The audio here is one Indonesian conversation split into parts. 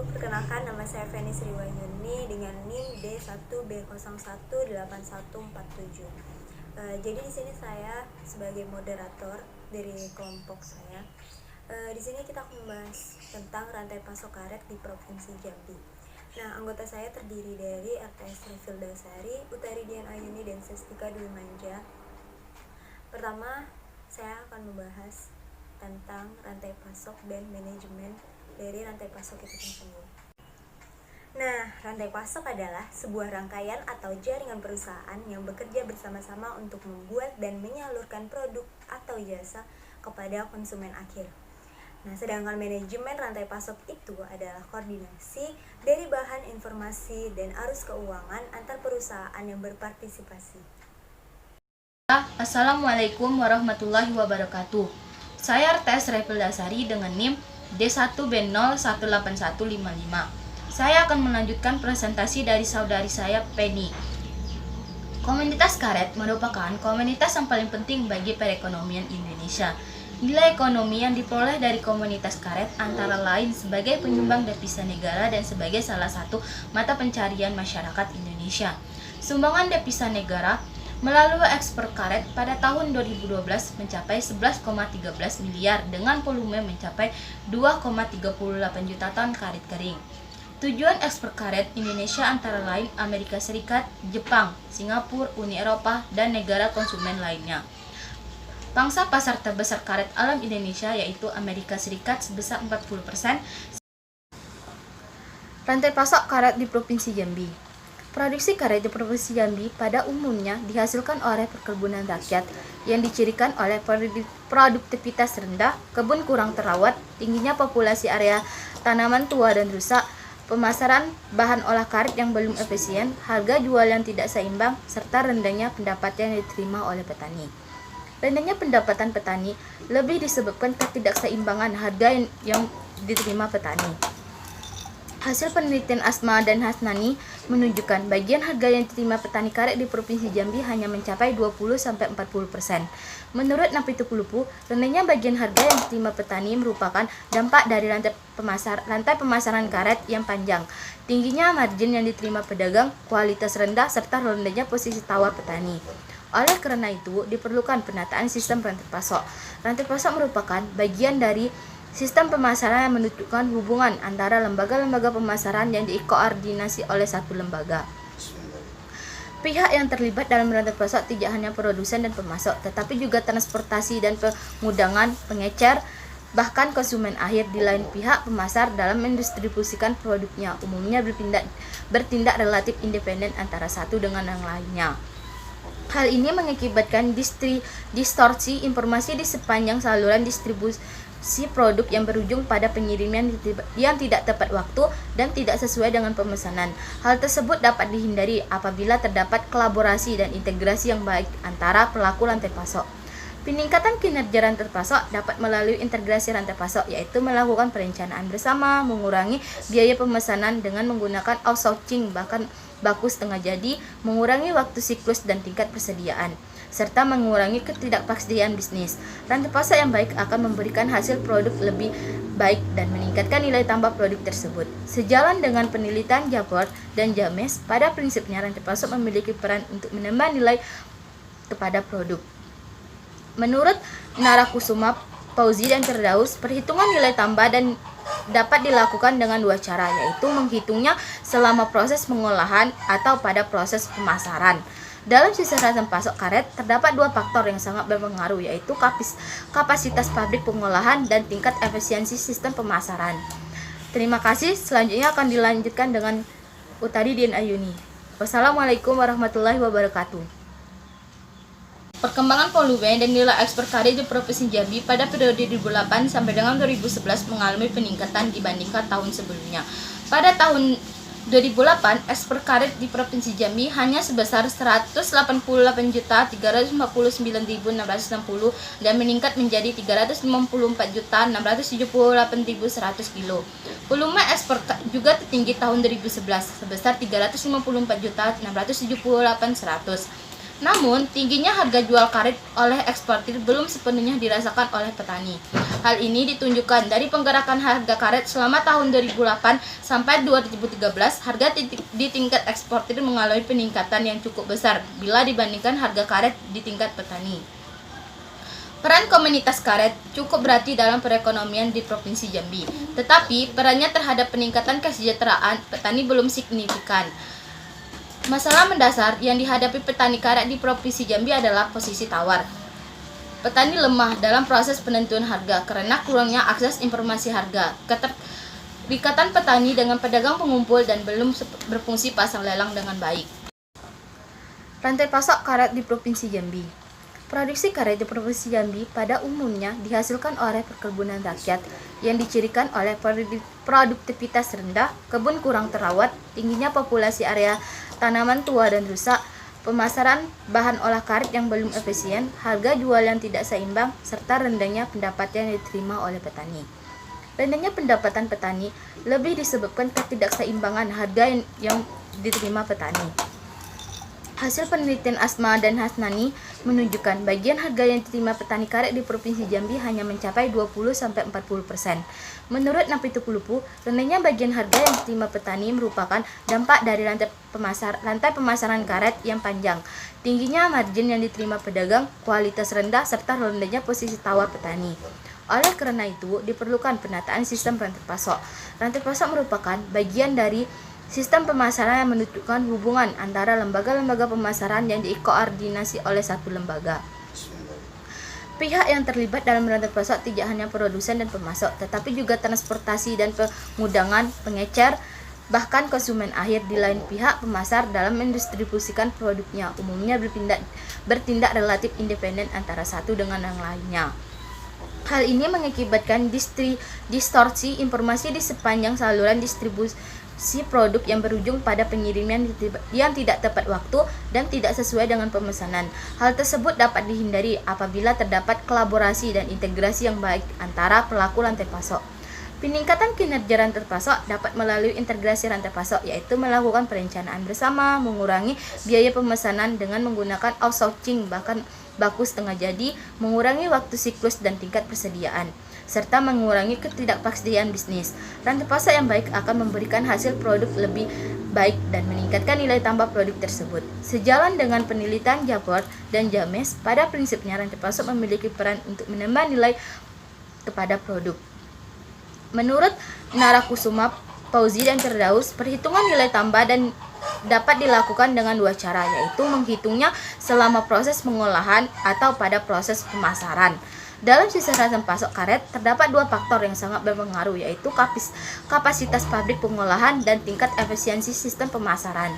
Perkenalkan, nama saya Feni Sriwayuni dengan NIM D1B01818147. Jadi di sini saya sebagai moderator dari kelompok saya. Di sini kita akan membahas tentang rantai pasok karet di Provinsi Jambi. Nah, anggota saya terdiri dari RTS Refilda Sari, Utari Dian Ayuni, dan Sestika Dwi Manja. Pertama, saya akan membahas tentang rantai pasok dan manajemen dari rantai pasok itu sendiri. Nah, rantai pasok adalah sebuah rangkaian atau jaringan perusahaan yang bekerja bersama-sama untuk membuat dan menyalurkan produk atau jasa kepada konsumen akhir. Nah, sedangkan manajemen rantai pasok itu adalah koordinasi dari bahan informasi dan arus keuangan antar perusahaan yang berpartisipasi. Assalamualaikum warahmatullahi wabarakatuh. Saya RTS Refilda Sari dengan NIM D1B018155. Saya akan melanjutkan presentasi dari saudari saya, Penny. Komunitas karet merupakan komunitas yang paling penting bagi perekonomian Indonesia. Nilai ekonomi yang diperoleh dari komunitas karet antara lain sebagai penyumbang devisa negara dan sebagai salah satu mata pencarian masyarakat Indonesia. Sumbangan devisa negara melalui ekspor karet pada tahun 2012 mencapai 11,13 miliar dengan volume mencapai 2,38 juta ton karet kering. Tujuan ekspor karet Indonesia antara lain Amerika Serikat, Jepang, Singapura, Uni Eropa, dan negara konsumen lainnya. Pangsa pasar terbesar karet alam Indonesia yaitu Amerika Serikat sebesar 40%. Rantai pasok karet di Provinsi Jambi. Produksi karet di Provinsi Jambi pada umumnya dihasilkan oleh perkebunan rakyat yang dicirikan oleh produktivitas rendah, kebun kurang terawat, tingginya populasi area tanaman tua dan rusak, pemasaran bahan olah karet yang belum efisien, harga jual yang tidak seimbang, serta rendahnya pendapatan yang diterima oleh petani. Rendahnya pendapatan petani lebih disebabkan ketidakseimbangan harga yang diterima petani. Hasil penelitian Asma dan Hasnani menunjukkan bagian harga yang diterima petani karet di Provinsi Jambi hanya mencapai 20-40%. Menurut Napitu Kulupu, rendahnya bagian harga yang diterima petani merupakan dampak dari rantai pemasaran karet yang panjang, tingginya margin yang diterima pedagang, kualitas rendah, serta rendahnya posisi tawar petani. Oleh karena itu, diperlukan penataan sistem rantai pasok. Rantai pasok merupakan bagian dari sistem pemasaran yang menunjukkan hubungan antara lembaga-lembaga pemasaran yang dikoordinasi oleh satu lembaga. Pihak yang terlibat dalam rantai pasok tidak hanya produsen dan pemasok, tetapi juga transportasi dan pengudangan, pengecer, bahkan konsumen akhir. Di lain pihak, pemasar dalam mendistribusikan produknya umumnya bertindak relatif independen antara satu dengan yang lainnya. Hal ini mengakibatkan distorsi informasi di sepanjang saluran distribusi produk yang berujung pada pengiriman yang tidak tepat waktu dan tidak sesuai dengan pemesanan. Hal tersebut dapat dihindari apabila terdapat kolaborasi dan integrasi yang baik antara pelaku rantai pasok. Peningkatan kinerja rantai pasok dapat melalui integrasi rantai pasok, yaitu melakukan perencanaan bersama, mengurangi biaya pemesanan dengan menggunakan outsourcing bahkan baku setengah jadi, mengurangi waktu siklus dan tingkat persediaan, serta mengurangi ketidakpastian bisnis. Rantai pasok yang baik akan memberikan hasil produk lebih baik dan meningkatkan nilai tambah produk tersebut. Sejalan dengan penelitian Japor dan James, pada prinsipnya rantai pasok memiliki peran untuk menambah nilai kepada produk. Menurut Narakusuma, Fauzi, dan Firdaus, perhitungan nilai tambah dapat dilakukan dengan dua cara, yaitu menghitungnya selama proses pengolahan atau pada proses pemasaran. Dalam sistem rantai pasok karet terdapat dua faktor yang sangat berpengaruh, yaitu kapasitas pabrik pengolahan dan tingkat efisiensi sistem pemasaran. Terima kasih. Selanjutnya akan dilanjutkan dengan Utari Dian Ayuni. Wassalamualaikum warahmatullahi wabarakatuh. Perkembangan volume dan nilai ekspor karet di Provinsi Jambi pada periode 2008 sampai dengan 2011 mengalami peningkatan dibandingkan tahun sebelumnya. Pada tahun 2008, ekspor karet di Provinsi Jambi hanya sebesar 188.359.660 dan meningkat menjadi 354.678.100 kilo. Volume ekspor juga tertinggi tahun 2011 sebesar 354.678.100. Namun, tingginya harga jual karet oleh eksportir belum sepenuhnya dirasakan oleh petani. Hal ini ditunjukkan dari penggerakan harga karet selama tahun 2008 sampai 2013, harga di tingkat eksportir mengalami peningkatan yang cukup besar bila dibandingkan harga karet di tingkat petani. Peran komunitas karet cukup berarti dalam perekonomian di Provinsi Jambi, tetapi perannya terhadap peningkatan kesejahteraan petani belum signifikan. Masalah mendasar yang dihadapi petani karet di Provinsi Jambi adalah posisi tawar. Petani lemah dalam proses penentuan harga karena kurangnya akses informasi harga, keterikatan petani dengan pedagang pengumpul, dan belum berfungsi pasar lelang dengan baik. Rantai pasok karet di Provinsi Jambi. Produksi karet di Provinsi Jambi pada umumnya dihasilkan oleh perkebunan rakyat yang dicirikan oleh produktivitas rendah, kebun kurang terawat, tingginya populasi area tanaman tua dan rusak, pemasaran bahan olah karet yang belum efisien, harga jual yang tidak seimbang, serta rendahnya pendapatan yang diterima oleh petani. Rendahnya pendapatan petani lebih disebabkan ketidakseimbangan harga yang diterima petani. Hasil penelitian Asma dan Hasnani menunjukkan bagian harga yang diterima petani karet di Provinsi Jambi hanya mencapai 20-40%. Menurut Napitupulupu, rendahnya bagian harga yang diterima petani merupakan dampak dari rantai pemasaran karet yang panjang, tingginya margin yang diterima pedagang, kualitas rendah, serta rendahnya posisi tawar petani. Oleh karena itu, diperlukan penataan sistem rantai pasok. Rantai pasok merupakan bagian dari sistem pemasaran yang menunjukkan hubungan antara lembaga-lembaga pemasaran yang dikoordinasi oleh satu lembaga. Pihak yang terlibat dalam rantai pasok tidak hanya produsen dan pemasok, tetapi juga transportasi dan pengudangan, pengecer, bahkan konsumen akhir. Di lain pihak, pemasar dalam mendistribusikan produknya umumnya bertindak relatif independen antara satu dengan yang lainnya. Hal ini mengakibatkan distorsi informasi di sepanjang saluran distribusi produk yang berujung pada pengiriman yang tidak tepat waktu dan tidak sesuai dengan pemesanan. Hal tersebut dapat dihindari apabila terdapat kolaborasi dan integrasi yang baik antara pelaku rantai pasok. Peningkatan kinerja rantai pasok dapat melalui integrasi rantai pasok, yaitu melakukan perencanaan bersama, mengurangi biaya pemesanan dengan menggunakan outsourcing bahkan baku setengah jadi, mengurangi waktu siklus dan tingkat persediaan, serta mengurangi ketidakpastian bisnis. Rantai pasok yang baik akan memberikan hasil produk lebih baik dan meningkatkan nilai tambah produk tersebut. Sejalan dengan penelitian Japor dan James, pada prinsipnya rantai pasok memiliki peran untuk menambah nilai kepada produk. Menurut Narakusuma, Fauzi, dan Firdaus, perhitungan nilai tambah dan dapat dilakukan dengan dua cara, yaitu menghitungnya selama proses pengolahan atau pada proses pemasaran. Dalam sistem rantai pasok karet, terdapat dua faktor yang sangat berpengaruh, yaitu kapasitas pabrik pengolahan dan tingkat efisiensi sistem pemasaran.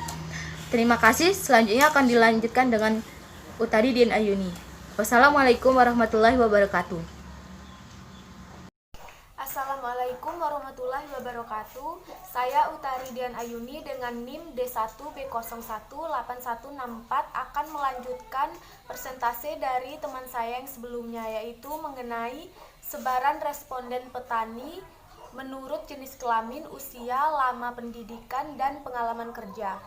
Terima kasih. Selanjutnya akan dilanjutkan dengan Utari Dian Ayuni. Wassalamualaikum warahmatullahi wabarakatuh. Assalamualaikum warahmatullahi wabarakatuh. Saya Utari Dian Ayuni dengan NIM D1B018164 akan melanjutkan presentase dari teman saya yang sebelumnya, yaitu mengenai sebaran responden petani menurut jenis kelamin, usia, lama pendidikan, dan pengalaman kerja.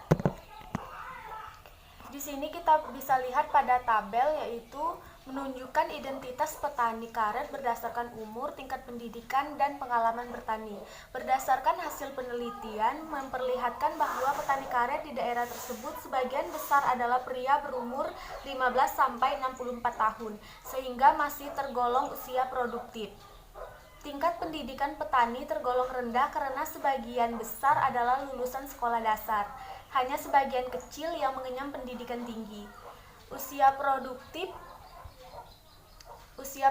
Di sini kita bisa lihat pada tabel, yaitu menunjukkan identitas petani karet berdasarkan umur, tingkat pendidikan, dan pengalaman bertani. Berdasarkan hasil penelitian memperlihatkan bahwa petani karet di daerah tersebut sebagian besar adalah pria berumur 15-64 tahun, sehingga masih tergolong usia produktif. Tingkat pendidikan petani tergolong rendah karena sebagian besar adalah lulusan sekolah dasar. Hanya sebagian kecil yang mengenyam pendidikan tinggi. Usia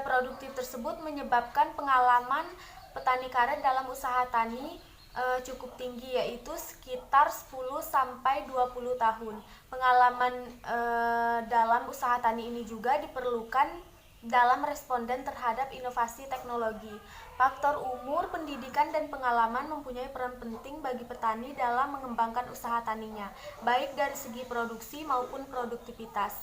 produktif tersebut menyebabkan pengalaman petani karet dalam usaha tani cukup tinggi, yaitu sekitar 10-20 tahun. Pengalaman dalam usaha tani ini juga diperlukan dalam responden terhadap inovasi teknologi. Faktor umur, pendidikan, dan pengalaman mempunyai peran penting bagi petani dalam mengembangkan usaha taninya, baik dari segi produksi maupun produktivitas.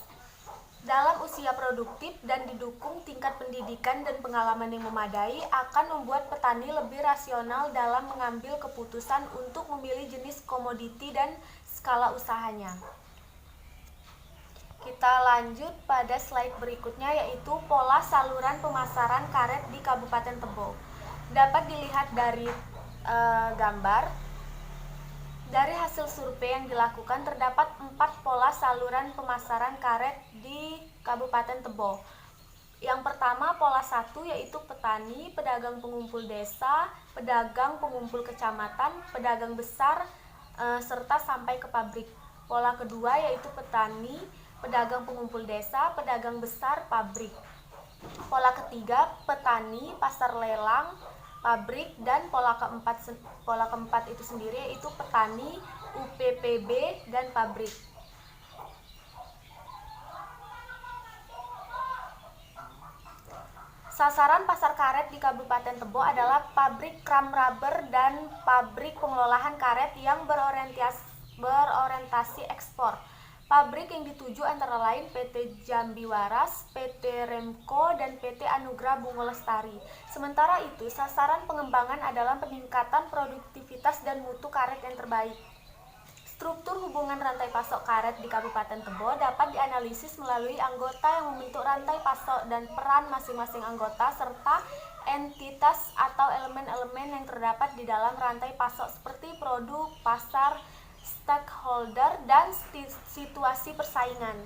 Dalam usia produktif dan didukung tingkat pendidikan dan pengalaman yang memadai akan membuat petani lebih rasional dalam mengambil keputusan untuk memilih jenis komoditi dan skala usahanya. Kita lanjut pada slide berikutnya, yaitu pola saluran pemasaran karet di Kabupaten Tebo. Dapat dilihat dari gambar. Dari hasil survei yang dilakukan, terdapat 4 pola saluran pemasaran karet di Kabupaten Tebo. Yang pertama, pola 1, yaitu petani, pedagang pengumpul desa, pedagang pengumpul kecamatan, pedagang besar, serta sampai ke pabrik. Pola kedua, yaitu petani, pedagang pengumpul desa, pedagang besar, pabrik. Pola ketiga, petani, pasar lelang, pabrik. Dan pola keempat itu sendiri yaitu petani, UPPB, dan pabrik. Sasaran pasar karet di Kabupaten Tebo adalah pabrik kram rubber dan pabrik pengolahan karet yang berorientasi ekspor. Pabrik yang dituju antara lain PT Jambi Waras, PT Remco, dan PT Anugrah Bunga Lestari. Sementara itu, sasaran pengembangan adalah peningkatan produktivitas dan mutu karet yang terbaik. Struktur hubungan rantai pasok karet di Kabupaten Tebo dapat dianalisis melalui anggota yang membentuk rantai pasok dan peran masing-masing anggota, serta entitas atau elemen-elemen yang terdapat di dalam rantai pasok seperti produk, pasar, stakeholder, dan situasi persaingan.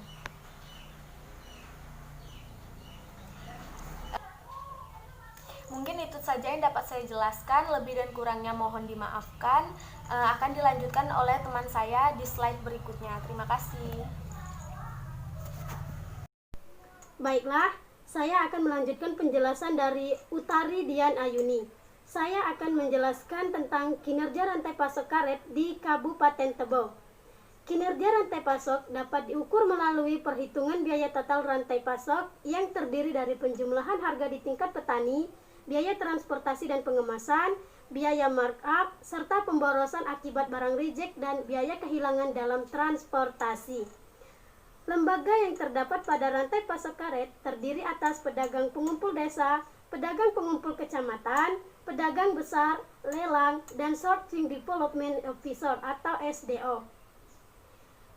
Mungkin itu saja yang dapat saya jelaskan, lebih dan kurangnya mohon dimaafkan. Akan dilanjutkan oleh teman saya di slide berikutnya. Terima kasih. Baiklah, saya akan melanjutkan penjelasan dari Utari Dian Ayuni. Saya akan menjelaskan tentang kinerja rantai pasok karet di Kabupaten Tebo. Kinerja rantai pasok dapat diukur melalui perhitungan biaya total rantai pasok yang terdiri dari penjumlahan harga di tingkat petani, biaya transportasi dan pengemasan, biaya markup, serta pemborosan akibat barang reject dan biaya kehilangan dalam transportasi. Lembaga yang terdapat pada rantai pasok karet terdiri atas pedagang pengumpul desa, pedagang pengumpul kecamatan, pedagang besar, lelang, dan Sourcing Development Officer atau SDO.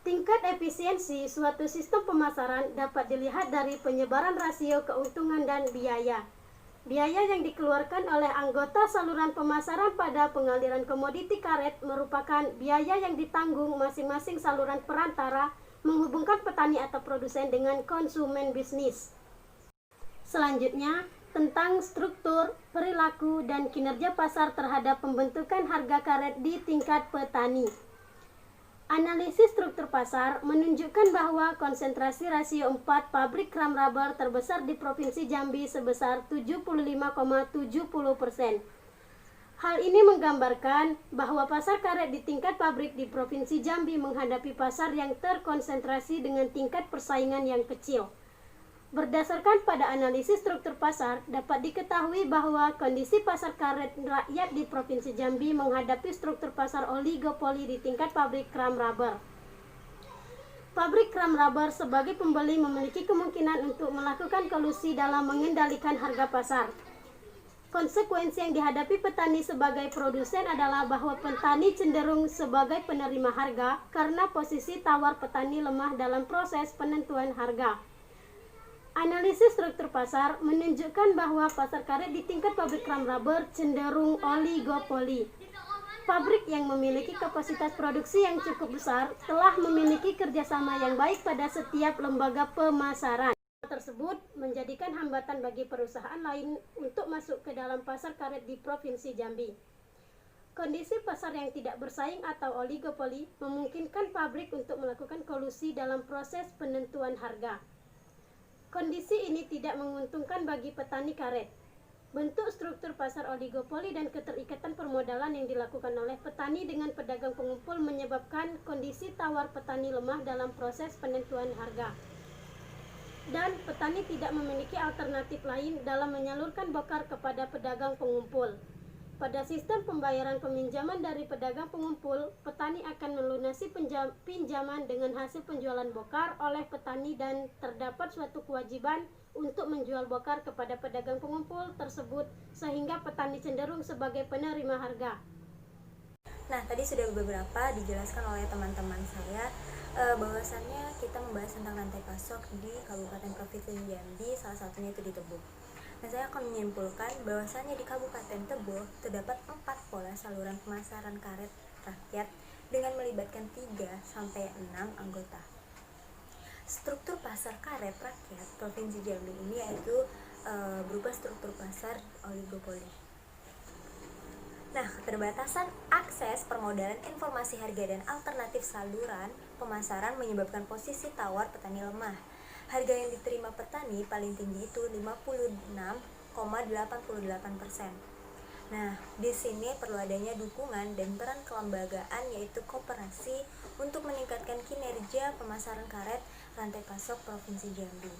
Tingkat efisiensi suatu sistem pemasaran dapat dilihat dari penyebaran rasio keuntungan dan biaya. Biaya yang dikeluarkan oleh anggota saluran pemasaran pada pengaliran komoditi karet merupakan biaya yang ditanggung masing-masing saluran perantara menghubungkan petani atau produsen dengan konsumen bisnis. Selanjutnya, tentang struktur, perilaku, dan kinerja pasar terhadap pembentukan harga karet di tingkat petani. Analisis struktur pasar menunjukkan bahwa konsentrasi rasio 4 pabrik kram rubber terbesar di Provinsi Jambi sebesar 75,70%. Hal ini menggambarkan bahwa pasar karet di tingkat pabrik di Provinsi Jambi menghadapi pasar yang terkonsentrasi dengan tingkat persaingan yang kecil. Berdasarkan pada analisis struktur pasar, dapat diketahui bahwa kondisi pasar karet rakyat di Provinsi Jambi menghadapi struktur pasar oligopoli di tingkat pabrik kram rubber. Pabrik kram rubber sebagai pembeli memiliki kemungkinan untuk melakukan kolusi dalam mengendalikan harga pasar. Konsekuensi yang dihadapi petani sebagai produsen adalah bahwa petani cenderung sebagai penerima harga karena posisi tawar petani lemah dalam proses penentuan harga. Analisis struktur pasar menunjukkan bahwa pasar karet di tingkat pabrik kram rubber cenderung oligopoli. Pabrik yang memiliki kapasitas produksi yang cukup besar telah memiliki kerjasama yang baik pada setiap lembaga pemasaran. Tersebut menjadikan hambatan bagi perusahaan lain untuk masuk ke dalam pasar karet di Provinsi Jambi. Kondisi pasar yang tidak bersaing atau oligopoli memungkinkan pabrik untuk melakukan kolusi dalam proses penentuan harga. Kondisi ini tidak menguntungkan bagi petani karet. Bentuk struktur pasar oligopoli dan keterikatan permodalan yang dilakukan oleh petani dengan pedagang pengumpul menyebabkan kondisi tawar petani lemah dalam proses penentuan harga. Dan petani tidak memiliki alternatif lain dalam menyalurkan bokar kepada pedagang pengumpul. Pada sistem pembayaran peminjaman dari pedagang pengumpul, petani akan melunasi pinjaman dengan hasil penjualan bokar oleh petani dan terdapat suatu kewajiban untuk menjual bokar kepada pedagang pengumpul tersebut sehingga petani cenderung sebagai penerima harga. Nah, tadi sudah beberapa dijelaskan oleh teman-teman saya bahwasannya kita membahas tentang rantai pasok di Kabupaten Provinsi Jambi, salah satunya itu di Tebo. Nah, saya akan menyimpulkan bahwasannya di Kabupaten Tebo terdapat 4 pola saluran pemasaran karet rakyat dengan melibatkan 3-6 anggota. Struktur pasar karet rakyat Provinsi Jambi ini yaitu berupa struktur pasar oligopoli. Nah, keterbatasan akses permodalan informasi harga dan alternatif saluran pemasaran menyebabkan posisi tawar petani lemah. Harga yang diterima petani paling tinggi itu 56,88%. Nah, di sini perlu adanya dukungan dan peran kelembagaan yaitu koperasi untuk meningkatkan kinerja pemasaran karet rantai pasok Provinsi Jambi.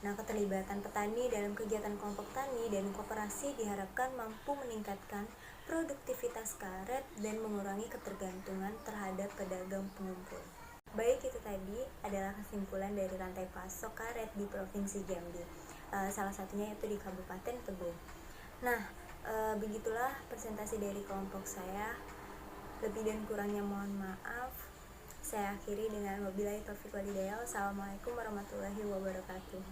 Nah, keterlibatan petani dalam kegiatan kelompok tani dan koperasi diharapkan mampu meningkatkan produktivitas karet dan mengurangi ketergantungan terhadap pedagang pengumpul. Baik, itu tadi adalah kesimpulan dari rantai pasok karet di Provinsi Jambi. Salah satunya itu di Kabupaten Tebo. Nah, begitulah presentasi dari kelompok saya. Lebih dan kurangnya mohon maaf. Saya akhiri dengan wabillahi taufiq walhidayah. Wassalamualaikum warahmatullahi wabarakatuh.